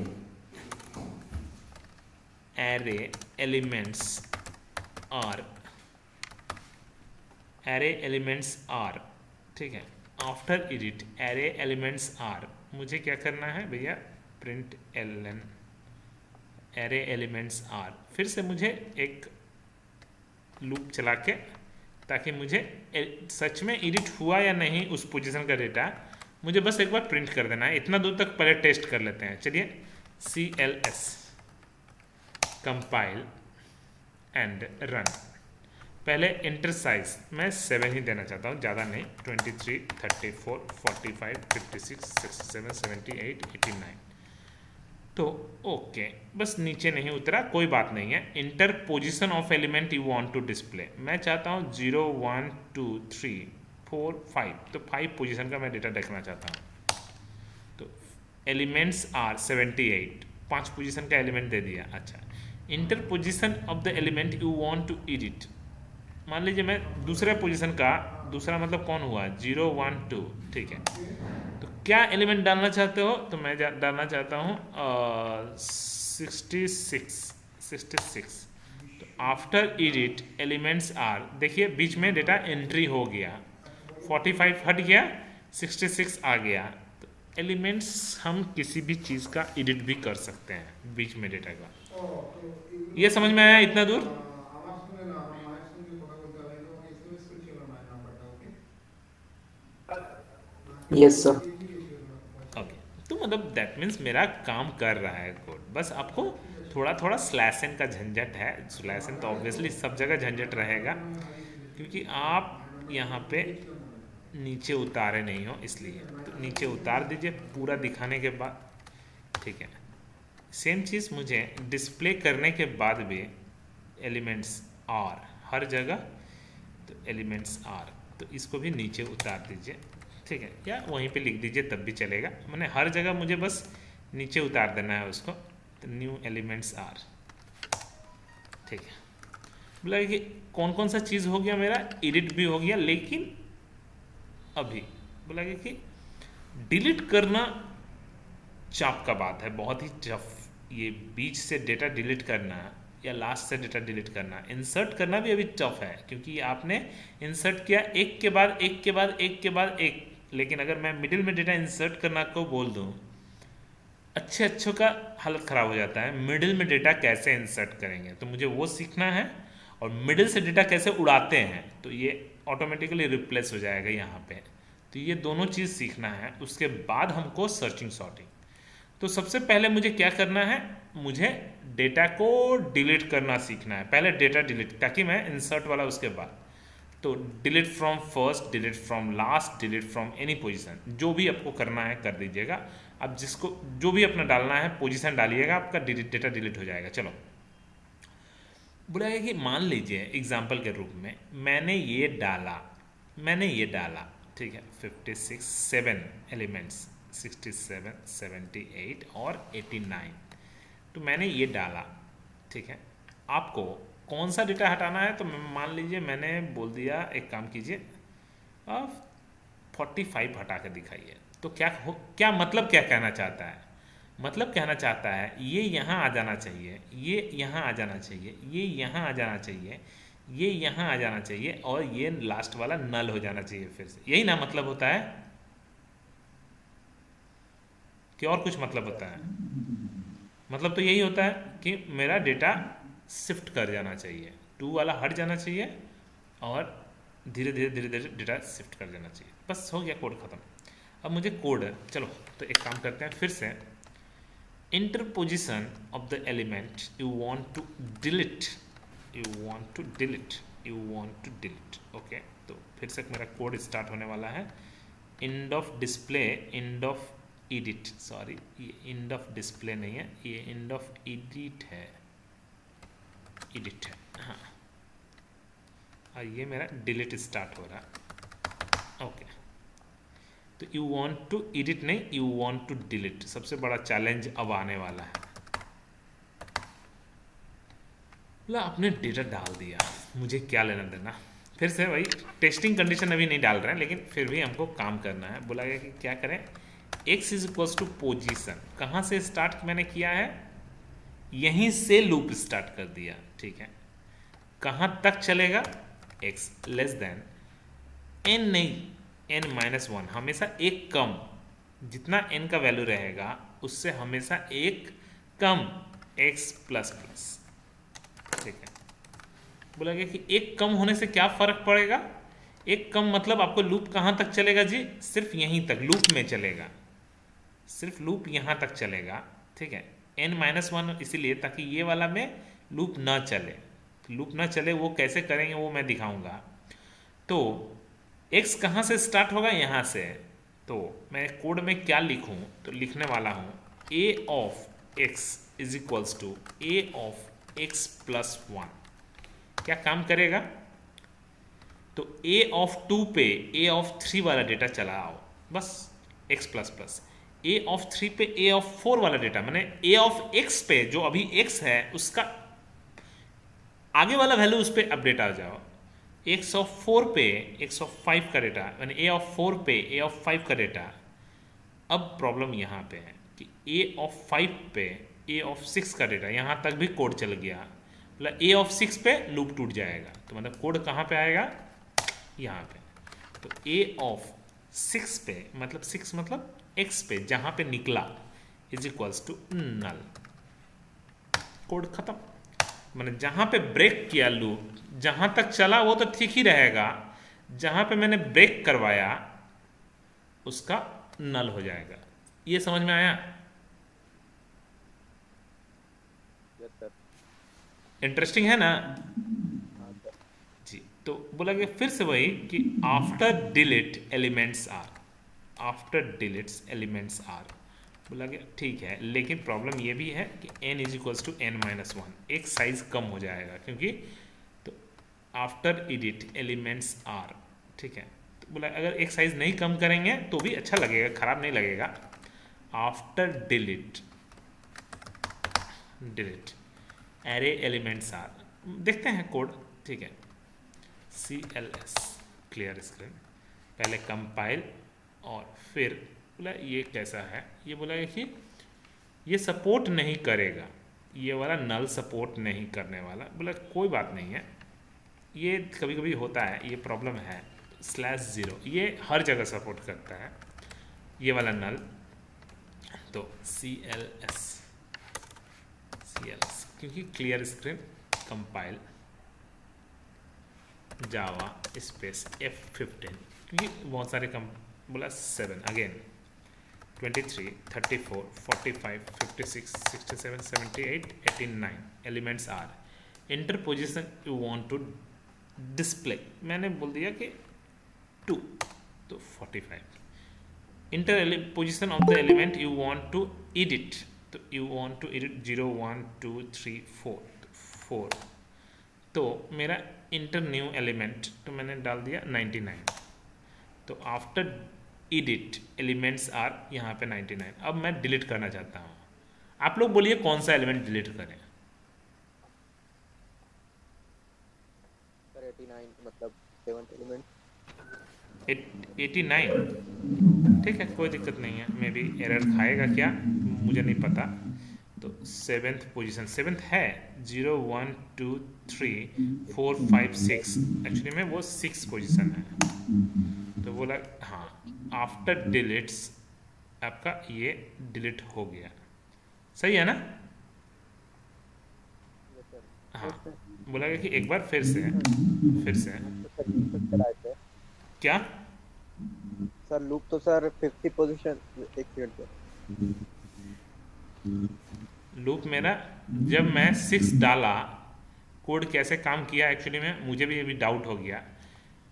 elements are, ठीक है, after edit array elements are, मुझे क्या करना है भैया, print ln array elements are, फिर से मुझे एक लूप चला के, ताकि मुझे सच में एडिट हुआ या नहीं उस पोजीशन का डेटा मुझे बस एक बार प्रिंट कर देना है। इतना दूर तक पहले टेस्ट कर लेते हैं, चलिए CLS कंपाइल एंड रन। पहले इंटर साइज मैं 7 ही देना चाहता हूँ, ज़्यादा नहीं, 23, 34, 45, 56, 67, 78, 89। तो ओके, बस नीचे नहीं उतरा, कोई बात नहीं है। Enter position of element you want to display, मैं चाहता हूँ 0, 1, 2, 3, 4, 5, तो 5 पोजीशन का मैं डेटा देखना चाहता हूँ। तो एलिमेंट्स आर 78, 5 पोजीशन का एलिमेंट दे दिया। अच्छा, enter position of the element you want to edit, मान लीजिए मैं दूसरे पोजीशन का, दूसरा मतलब कौन हुआ, 0, 1, 2, ठीक है। तो क्या एलिमेंट डालना चाहते हो, तो मैं डालना चाहता हूँ 66। तो आफ्टर एडिट एलिमेंट्स आर, देखिए बीच में डेटा एंट्री हो गया, 45 हट गया, 66 आ गया। तो एलिमेंट्स हम किसी भी चीज़ का एडिट भी कर सकते हैं बीच में डेटा का। ये समझ में आया इतना दूर? Yes sir. ओके, तो मतलब दैट मीन्स मेरा काम कर रहा है कोड, बस आपको थोड़ा थोड़ा स्लैशन का झंझट है। स्लैशन तो ऑब्वियसली सब जगह झंझट रहेगा, क्योंकि आप यहाँ पे नीचे उतारे नहीं हो, इसलिए तो नीचे उतार दीजिए पूरा दिखाने के बाद, ठीक है। सेम चीज़ मुझे डिस्प्ले करने के बाद भी एलिमेंट्स आर हर जगह, तो एलिमेंट्स आर, तो इसको भी नीचे उतार दीजिए, ठीक है, या वहीं पे लिख दीजिए तब भी चलेगा। मैंने हर जगह मुझे बस नीचे उतार देना है उसको, तो न्यू एलिमेंट्स आर, ठीक है। बोला कि कौन कौन सा चीज़ हो गया मेरा, एडिट भी हो गया, लेकिन अभी बोला कि डिलीट करना चाप का बात है, बहुत ही टफ। ये बीच से डेटा डिलीट करना या लास्ट से डेटा डिलीट करना, इंसर्ट करना भी अभी टफ है, क्योंकि आपने इंसर्ट किया एक के बाद एक के बाद एक के बाद एक, लेकिन अगर मैं मिडिल में डेटा इंसर्ट करना को बोल दूं अच्छे अच्छों का हालत ख़राब हो जाता है, मिडिल में डेटा कैसे इंसर्ट करेंगे, तो मुझे वो सीखना है। और मिडिल से डेटा कैसे उड़ाते हैं, तो ये ऑटोमेटिकली रिप्लेस हो जाएगा यहाँ पे। तो ये दोनों चीज़ सीखना है, उसके बाद हमको सर्चिंग सॉर्टिंग। तो सबसे पहले मुझे क्या करना है, मुझे डेटा को डिलीट करना सीखना है। पहले डेटा डिलीट, ताकि मैं इंसर्ट वाला उसके बाद। तो delete from first, delete from last, delete from any position, जो भी आपको करना है कर दीजिएगा। अब जिसको जो भी अपना डालना है पोजीशन डालिएगा, आपका डेटा डिलीट हो जाएगा। चलो, बोला कि मान लीजिए एग्जाम्पल के रूप में मैंने ये डाला, ठीक है, 56 7 एलिमेंट्स, 67 78 और 89, तो मैंने ये डाला, ठीक है। आपको कौन सा डेटा हटाना है, तो मान लीजिए मैंने बोल दिया, एक काम कीजिए, आप 45 हटा के दिखाइए। तो क्या मतलब क्या कहना चाहता है, मतलब कहना चाहता है ये यहाँ आ जाना चाहिए, ये यहाँ आ जाना चाहिए, ये यहाँ आ जाना चाहिए, ये यहाँ आ जाना चाहिए, और ये लास्ट वाला नल हो जाना चाहिए फिर से। यही ना मतलब होता है, कि और कुछ मतलब होता है? मतलब तो यही होता है कि मेरा डेटा शिफ्ट कर जाना चाहिए, 2 वाला हट जाना चाहिए, और धीरे धीरे डेटा शिफ्ट कर जाना चाहिए। बस हो गया, कोड ख़त्म। अब मुझे कोड, चलो तो एक काम करते हैं फिर से, interposition of the element you want to delete, okay. तो फिर से मेरा कोड स्टार्ट होने वाला है। End of display, end of edit, sorry ये इंड ऑफ डिस्प्ले नहीं है, ये इंड ऑफ एडिट है, हाँ। और ये मेरा डिलीट स्टार्ट हो रहा है, ओके। तो यू वांट टू एडिट नहीं, यू वांट टू डिलीट, सबसे बड़ा चैलेंज अब आने वाला है। बोला आपने डेटा डाल दिया, मुझे क्या लेना देना। फिर से वही टेस्टिंग कंडीशन अभी नहीं डाल रहे हैं, लेकिन फिर भी हमको काम करना है। बोला गया कि क्या करें, x is equals to position, कहाँ से स्टार्ट मैंने किया है, यहीं से लूप स्टार्ट कर दिया, ठीक है। कहाँ तक चलेगा, x लेस देन n नहीं, n-1, हमेशा एक कम, जितना n का वैल्यू रहेगा उससे हमेशा एक कम, x प्लस प्लस, ठीक है। बोला गया कि एक कम होने से क्या फर्क पड़ेगा, एक कम मतलब आपको लूप कहाँ तक चलेगा जी, सिर्फ यहीं तक लूप में चलेगा, सिर्फ लूप यहाँ तक चलेगा, ठीक है। n-1 इसीलिए ताकि ये वाला में लूप ना चले, लूप ना चले वो कैसे करेंगे वो मैं दिखाऊंगा। तो x कहाँ से स्टार्ट होगा, यहाँ से। तो मैं कोड में क्या लिखूँ, तो लिखने वाला हूँ a of x is equals to a of x plus 1। क्या काम करेगा, तो a ऑफ 2 पे a ऑफ 3 वाला डेटा चलाओ, बस x plus plus, a of 3 पे a ऑफ 4 वाला डेटा, मैंने a ऑफ x पे जो अभी x है उसका आगे वाला वैल्यू उस पर अपडेट आ जाओ। 104 पे 105 का डेटा, यानी a ऑफ 4 पे a ऑफ 5 का डेटा। अब प्रॉब्लम यहाँ पे है कि a ऑफ 5 पे a ऑफ 6 का डेटा, यहाँ तक भी कोड चल गया, मतलब a ऑफ 6 पे लूप टूट जाएगा। तो मतलब कोड कहाँ पे आएगा, यहाँ पे। तो a ऑफ 6 पे मतलब 6 मतलब x पे जहाँ पे निकला is equals to null, code खत्म। मैंने जहाँ पे ब्रेक किया लूप, जहाँ तक चला वो तो ठीक ही रहेगा, जहाँ पे मैंने ब्रेक करवाया उसका नल हो जाएगा। ये समझ में आया? इंटरेस्टिंग है ना जी। तो बोला कि फिर से वही कि after delete elements are, after deletes elements are, बोला कि ठीक है, लेकिन प्रॉब्लम ये भी है कि n is equals to n-1, एक साइज कम हो जाएगा, क्योंकि तो आफ्टर एडिट एलिमेंट्स आर, ठीक है। तो बोला अगर एक साइज नहीं कम करेंगे तो भी अच्छा लगेगा, खराब नहीं लगेगा। After delete array elements are, देखते हैं कोड, ठीक है। CLS क्लियर स्क्रीन, पहले कंपाइल और फिर बोला ये कैसा है, ये बोला कि ये सपोर्ट नहीं करेगा, ये वाला नल सपोर्ट नहीं करने वाला। बोला कोई बात नहीं है, ये कभी कभी होता है, ये प्रॉब्लम है। /0 ये हर जगह सपोर्ट करता है, ये वाला नल। तो CLS क्योंकि clear screen compile Java space F15 क्योंकि बहुत सारे बोला 7 again 23 34 45 56 67 78 89 elements are enter position you want to display मैंने बोल दिया कि 2 तो 45 enter position of the element you want to edit तो यू वांट टू एडिट 0 1 2 3 4 तो मेरा इंटर न्यू एलिमेंट तो मैंने डाल दिया 99 तो आफ्टर एडिट एलिमेंट्स आर यहाँ पे 99 अब मैं डिलीट करना चाहता हूँ आप लोग बोलिए कौन सा एलिमेंट डिलीट करें सर 89 मतलब 7th एलिमेंट 89 ठीक है कोई दिक्कत नहीं है मे बी एरर खाएगा क्या मुझे नहीं पता तो 7th पोजीशन 7th है 0 1 2 3 4 5 6 एक्चुअली में वो 6 पोजीशन है तो बोला हाँ आफ्टर डिलीट्स आपका ये डिलीट हो गया सही है ना हाँ बोला गया कि एक बार फिर से क्या सर लूप तो सर 50 पोजीशन एक सेकंड पे लूप मेरा जब मैं 6 डाला कोड कैसे काम किया एक्चुअली में मुझे भी अभी डाउट हो गया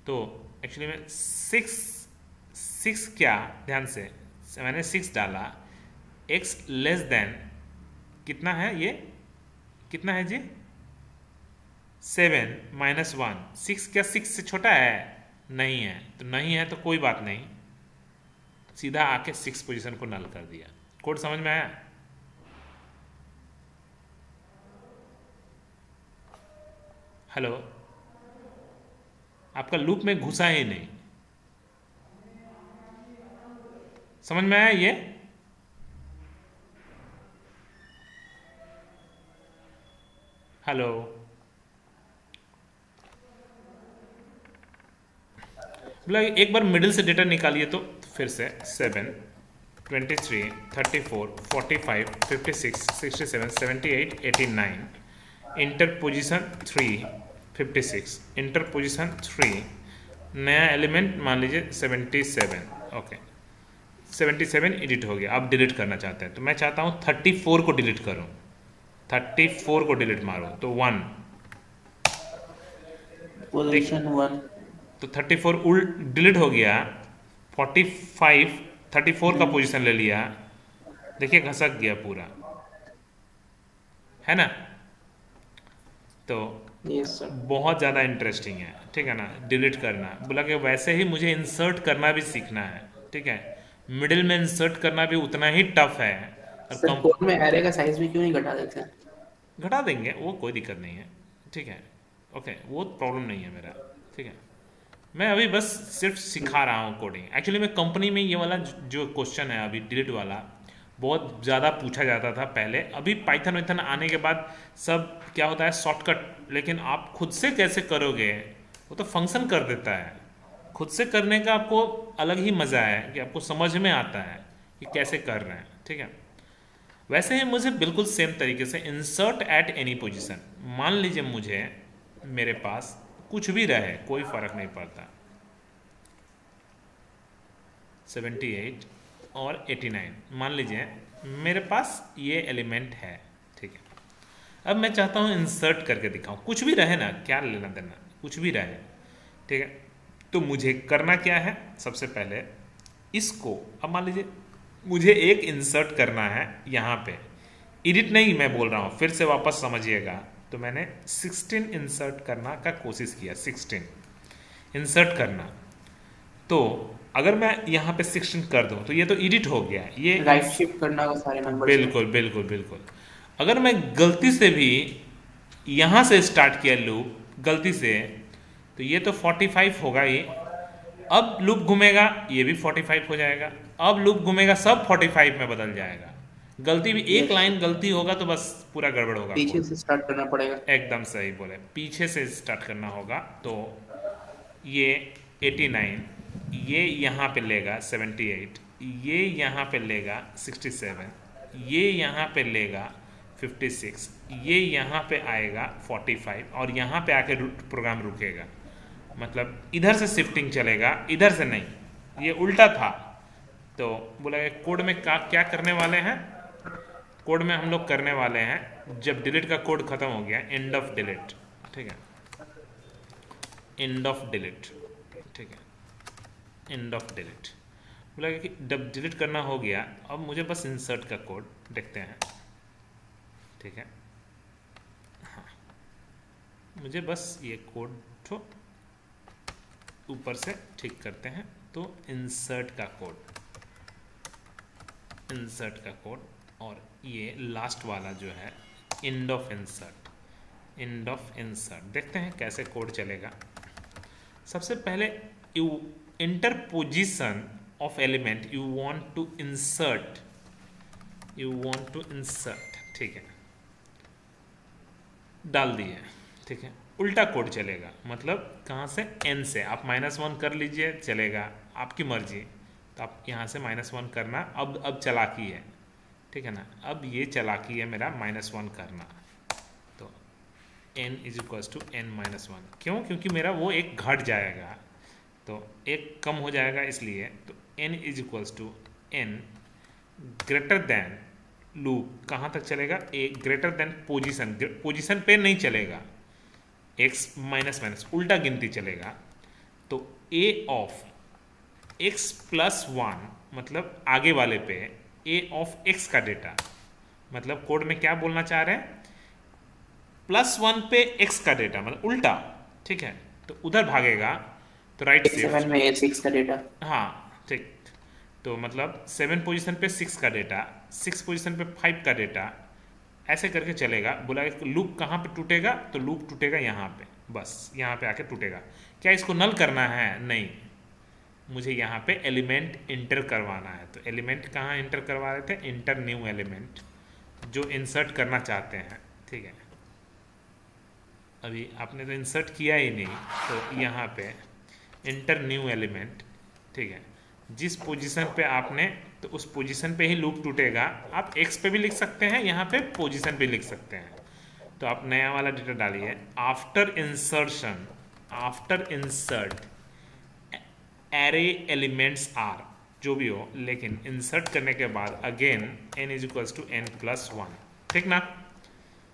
तो एक्चुअली में 6 क्या ध्यान से मैंने 6 डाला x लेस देन कितना है ये कितना है जी 7 -1 6 क्या 6 से छोटा है नहीं है तो नहीं है तो कोई बात नहीं सीधा आके 6 पोजीशन को नल कर दिया कोड समझ में आया हेलो आपका लूप में घुसा ही नहीं समझ में आया ये हेलो बोला एक बार मिडिल से डेटा निकालिए तो फिर से 7 23 34 45 56 67 78 89 इंटर पोजिशन 3 56 इंटर पोजिशन 3 नया एलिमेंट मान लीजिए 77 ओके 77 एडिट हो गया आप डिलीट करना चाहते हैं तो मैं चाहता हूँ 34 को डिलीट करूँ 34 को डिलीट मारो तो 1 पोजीशन 1 तो 34 डिलीट हो गया 45 34 का पोजीशन ले लिया देखिए घसक गया पूरा है ना तो यस सर बहुत ज़्यादा इंटरेस्टिंग है ठीक है ना डिलीट करना बोला कि वैसे ही मुझे इंसर्ट करना भी सीखना है ठीक है मिडिल में इंसर्ट करना भी उतना ही टफ है और सर कोड में एरे का साइज भी क्यों नहीं घटा देते घटा देंगे वो कोई दिक्कत नहीं है ठीक है ओके वो प्रॉब्लम नहीं है मेरा ठीक है मैं अभी बस सिर्फ सिखा रहा हूँ कोडिंग एक्चुअली मैं कंपनी में ये वाला जो क्वेश्चन है अभी डिलीट वाला बहुत ज़्यादा पूछा जाता था पहले अभी पाइथन वाइथन आने के बाद सब क्या होता है शॉर्टकट लेकिन आप खुद से कैसे करोगे वो तो फंक्शन कर देता है खुद से करने का आपको अलग ही मज़ा है कि आपको समझ में आता है कि कैसे कर रहे हैं ठीक है वैसे ही मुझे बिल्कुल सेम तरीके से इंसर्ट एट एनी पोजीशन मान लीजिए मुझे मेरे पास कुछ भी रहे कोई फ़र्क नहीं पड़ता 78 और 89 मान लीजिए मेरे पास ये एलिमेंट है ठीक है अब मैं चाहता हूँ इंसर्ट करके दिखाऊं कुछ भी रहे ना क्या लेना देना कुछ भी रहे ठीक है तो मुझे करना क्या है सबसे पहले इसको अब मान लीजिए मुझे एक इंसर्ट करना है यहाँ पे एडिट नहीं मैं बोल रहा हूँ फिर से वापस समझिएगा तो मैंने 16 इंसर्ट करना का कोशिश किया 16 इंसर्ट करना तो अगर मैं यहाँ पे 16 कर दूँ तो ये तो एडिट हो गया ये राइट शिफ्ट करना का सारे नंबर बिल्कुल बिल्कुल बिल्कुल अगर मैं गलती से भी यहाँ से स्टार्ट किया लूप गलती से तो ये तो 45 होगा ही अब लूप घूमेगा ये भी 45 हो जाएगा अब लूप घूमेगा सब 45 में बदल जाएगा गलती भी एक लाइन गलती होगा तो बस पूरा गड़बड़ होगा पीछे से स्टार्ट करना पड़ेगा एकदम सही बोले पीछे से स्टार्ट करना होगा तो ये 89 ये यहाँ पे लेगा 78 ये यहाँ पे लेगा 67, ये यहाँ पे लेगा 56, ये यहाँ पे आएगा 45 और यहाँ पे आके प्रोग्राम रुकेगा। मतलब इधर से शिफ्टिंग चलेगा, इधर से नहीं, ये उल्टा था। तो बोला कोड में क्या करने वाले हैं, कोड में हम लोग करने वाले हैं जब डिलीट का कोड खत्म हो गया, एंड ऑफ डिलीट, ठीक है, एंड ऑफ डिलीट, ठीक है, एंड ऑफ डिलीट। बोला कि जब डिलीट करना हो गया अब मुझे बस इंसर्ट का कोड देखते हैं, ठीक है, हाँ मुझे बस ये कोड तो ऊपर से ठीक करते हैं। तो इंसर्ट का कोड, इंसर्ट का कोड, और ये लास्ट वाला जो है end of insert, end of insert. देखते हैं कैसे कोड चलेगा। सबसे पहले you enter position of element you want to insert, you want to insert, ठीक है, डाल दिए, ठीक है। उल्टा कोड चलेगा, मतलब कहाँ से, n से आप -1 कर लीजिए चलेगा, आपकी मर्जी। तो आप यहाँ से -1 करना, अब चालाकी है, ठीक है ना, अब ये चालाकी है मेरा -1 करना। तो n = n-1, क्यों, क्योंकि मेरा वो एक घट जाएगा, तो एक कम हो जाएगा इसलिए। तो n = n greater than loop कहाँ तक चलेगा, a greater than position, position पे नहीं चलेगा, x माइनस उल्टा गिनती चलेगा। तो a ऑफ x + 1 मतलब आगे वाले पे a ऑफ x का डेटा, मतलब कोड में क्या बोलना चाह रहे हैं, +1 पे x का डेटा, मतलब उल्टा, ठीक है। तो उधर भागेगा तो राइट शिफ्ट में ये 6 का डेटा, हाँ ठीक। तो मतलब 7 पोजीशन पे 6 का डेटा, 6 पोजीशन पे 5 का डेटा, ऐसे करके चलेगा। बोला लूप कहाँ पे टूटेगा, तो लूप टूटेगा यहाँ पे, बस यहाँ पे आके टूटेगा। क्या इसको नल करना है, नहीं, मुझे यहाँ पे एलिमेंट इंटर करवाना है। तो एलिमेंट कहाँ इंटर करवा रहे थे, इंटर न्यू एलिमेंट, जो इंसर्ट करना चाहते हैं, ठीक है। अभी आपने तो इंसर्ट किया ही नहीं, तो यहाँ पे इंटर न्यू एलिमेंट, ठीक है, जिस पोजीशन पे आपने, तो उस पोजीशन पे ही लूप टूटेगा। आप x पे भी लिख सकते हैं, यहाँ पे पोजीशन पे लिख सकते हैं। तो आप नया वाला डेटा डालिए, after insertion, after insert array elements are, जो भी हो, लेकिन इंसर्ट करने के बाद अगेन n = n+1, ठीक ना,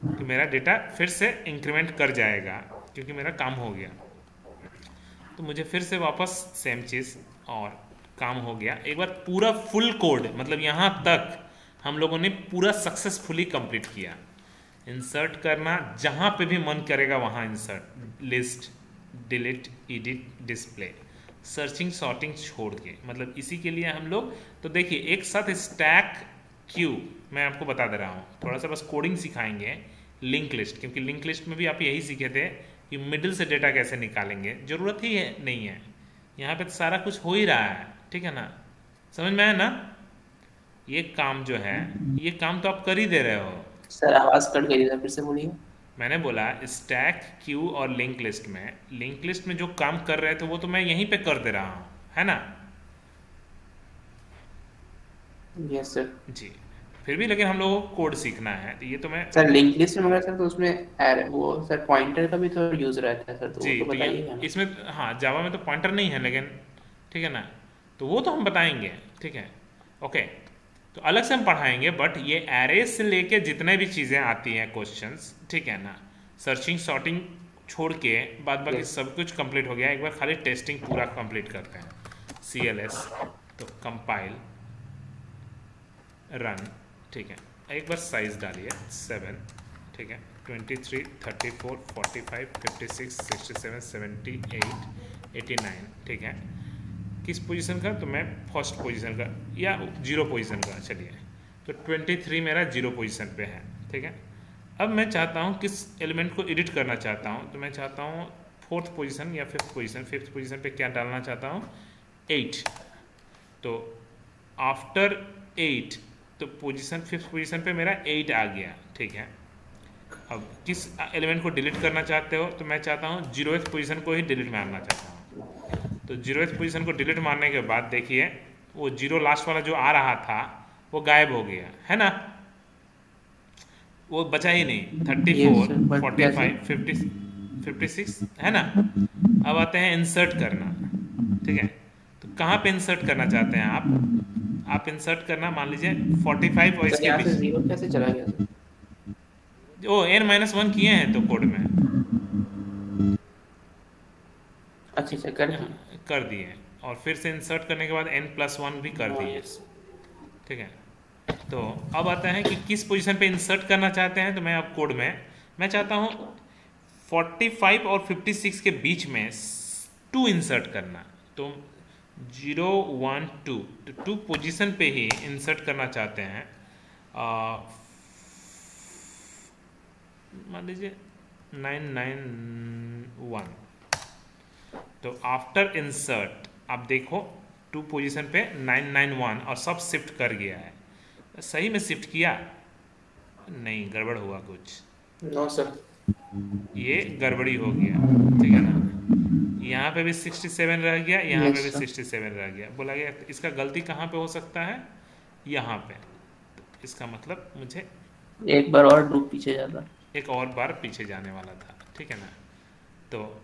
तो मेरा डेटा फिर से इंक्रीमेंट कर जाएगा क्योंकि मेरा काम हो गया। तो मुझे फिर से वापस सेम चीज़, और काम हो गया। एक बार पूरा फुल कोड, मतलब यहाँ तक हम लोगों ने पूरा सक्सेसफुली कंप्लीट किया। इंसर्ट करना, जहाँ पे भी मन करेगा वहाँ insert, list, delete, edit, display, searching sorting छोड़ के, मतलब इसी के लिए हम लोग, तो देखिए एक साथ स्टैक क्यू, मैं आपको बता दे रहा हूँ, थोड़ा सा बस कोडिंग सिखाएंगे। लिंक लिस्ट, क्योंकि लिंक लिस्ट में भी आप यही सीखे थे कि मिडिल से डेटा कैसे निकालेंगे, ज़रूरत ही है नहीं है, यहाँ पे तो सारा कुछ हो ही रहा है, ठीक है ना, समझ में आया ना। ये काम जो है, ये काम तो आप कर ही दे रहे हो। सर आवाज कट गई था, फिर से बोलिए। मैंने बोला स्टैक क्यू और लिंक लिस्ट में, लिंक लिस्ट में जो काम कर रहे थे वो तो मैं यहीं पे कर दे रहा हूँ, है ना। यस सर जी, फिर भी लेकिन हम लोगों को कोड सीखना है, तो ये तो मैं सर लिंक लिस्ट में मगर सर, तो उसमें वो सर पॉइंटर का भी तो यूज रहता है सर, तो जी, वो तो तो बताइएगा ये ना। इसमें, हाँ जावा में तो पॉइंटर नहीं है, लेकिन ठीक है ना, तो वो तो हम बताएंगे, ठीक है, ओके। तो अलग से हम पढ़ाएंगे, बट ये एरे से लेके जितने भी चीज़ें आती हैं क्वेश्चंस, ठीक है ना, सर्चिंग सॉर्टिंग छोड़ के बाद बाकी सब कुछ कंप्लीट हो गया। एक बार खाली टेस्टिंग पूरा कंप्लीट करते हैं। CLS, तो कंपाइल, रन, ठीक है, एक बार साइज डालिए 7, ठीक है, 23, 34, 45, 56, 67, 78, 89, ठीक है। किस पोजीशन का, तो मैं फर्स्ट पोजीशन का या 0 पोजीशन का, चलिए, तो 23 मेरा 0 पोजीशन पे है, ठीक है। अब मैं चाहता हूँ किस एलिमेंट को एडिट करना चाहता हूँ, तो मैं चाहता हूँ 4th पोजीशन या 5th पोजीशन। 5th पोजीशन पे क्या डालना चाहता हूँ, 8, तो आफ्टर 8, तो पोजीशन 5th पोजीशन पे मेरा 8 आ गया, ठीक है। अब किस एलिमेंट को डिलीट करना चाहते हो, तो मैं चाहता हूँ 0th पोजीशन को ही डिलीट मारना चाहता हूँ। तो 0th पोजीशन को डिलीट मारने के बाद देखिए वो जीरो लास्ट वाला जो आ रहा था वो गायब हो गया, है ना, वो बचा ही नहीं। 34, 45, 50, 56 है ना। अब आते हैं इंसर्ट करना, ठीक है। तो कहाँ पे इंसर्ट करना चाहते हैं आप इंसर्ट करना मान लीजिए 45 और इसके यहाँ से बीच। जीरो कैसे चला गया सर? ओ n-1 किए हैं तो कोड में, अच्छा कर हाँ, दिया। कर दिए, और फिर से इंसर्ट करने के बाद n+1 भी कर दिए, ठीक है। तो अब आता है कि किस पोजीशन पे इंसर्ट करना चाहते हैं। तो मैं अब कोड में मैं चाहता हूँ 45 और 56 के बीच में 2 इंसर्ट करना। तो 0, 1, 2, तो 2 पोजीशन पे ही इंसर्ट करना चाहते हैं। मान लीजिए 991। तो आफ्टर इंसर्ट आप देखो 2 पोजीशन पे 991 और सब शिफ्ट कर गया है। सही में शिफ्ट किया? नहीं, गड़बड़ हुआ कुछ। नो सर, ये गड़बड़ी हो गया, ठीक है ना। यहाँ पे भी 67 रह गया, यहाँ पे भी 67 रह गया। बोला गया इसका गलती कहाँ पे हो सकता है, यहाँ पे। तो इसका मतलब मुझे एक बार और लूप पीछे जाता, एक और बार पीछे जाने वाला था, ठीक है ना। तो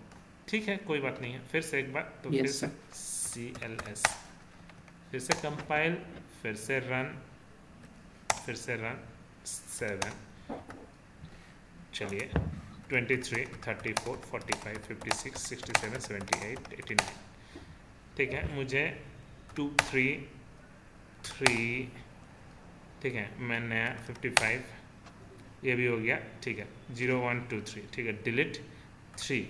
ठीक है, कोई बात नहीं है, फिर से एक बार। तो फिर से CLS, फिर से कंपाइल, फिर से रन, फिर से रन 7। चलिए 23, 34, 45, 56, 67, 78, 89, ठीक है। मुझे 2, 3, 3, ठीक है। मैं नया 55 ये भी हो गया, ठीक है। 0, 1, 2, 3, ठीक है। डिलीट 3,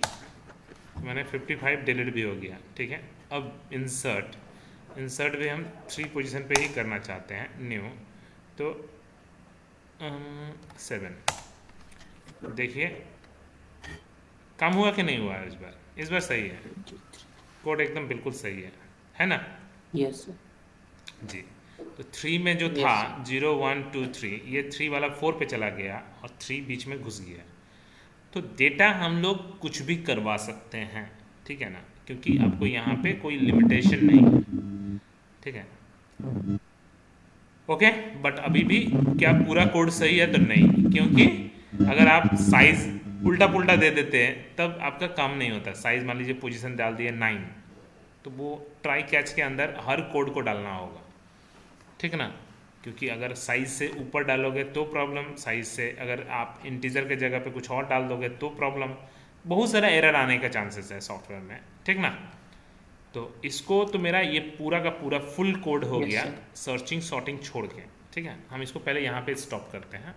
मैंने 55 डिलीट भी हो गया, ठीक है। अब इंसर्ट भी हम 3 पोजीशन पे ही करना चाहते हैं, न्यू। तो 7 देखिए काम हुआ कि नहीं हुआ। इस बार सही है, कोड एकदम बिल्कुल सही है ना। यस जी। तो 3 में जो था 0, 1, 2, 3, ये 3 वाला 4 पे चला गया और 3 बीच में घुस गया। तो डेटा हम लोग कुछ भी करवा सकते हैं, ठीक है ना, क्योंकि आपको यहाँ पे कोई लिमिटेशन नहीं है, ठीक है। ओके, बट अभी भी क्या पूरा कोड सही है? तो नहीं, क्योंकि अगर आप साइज उल्टा पुल्टा दे देते हैं तब आपका काम नहीं होता। साइज मान लीजिए पोजीशन डाल दिए 9, तो वो ट्राई कैच के अंदर हर कोड को डालना होगा, ठीक है ना। क्योंकि अगर साइज से ऊपर डालोगे तो प्रॉब्लम, साइज से अगर आप इंटीजर के जगह पे कुछ और डाल दोगे तो प्रॉब्लम, बहुत सारा एरर आने का चांसेस है सॉफ्टवेयर में, ठीक ना। तो इसको तो मेरा ये पूरा का पूरा फुल कोड हो गया सर्चिंग सॉर्टिंग छोड़ के, ठीक है। हम इसको पहले यहाँ पे स्टॉप करते हैं।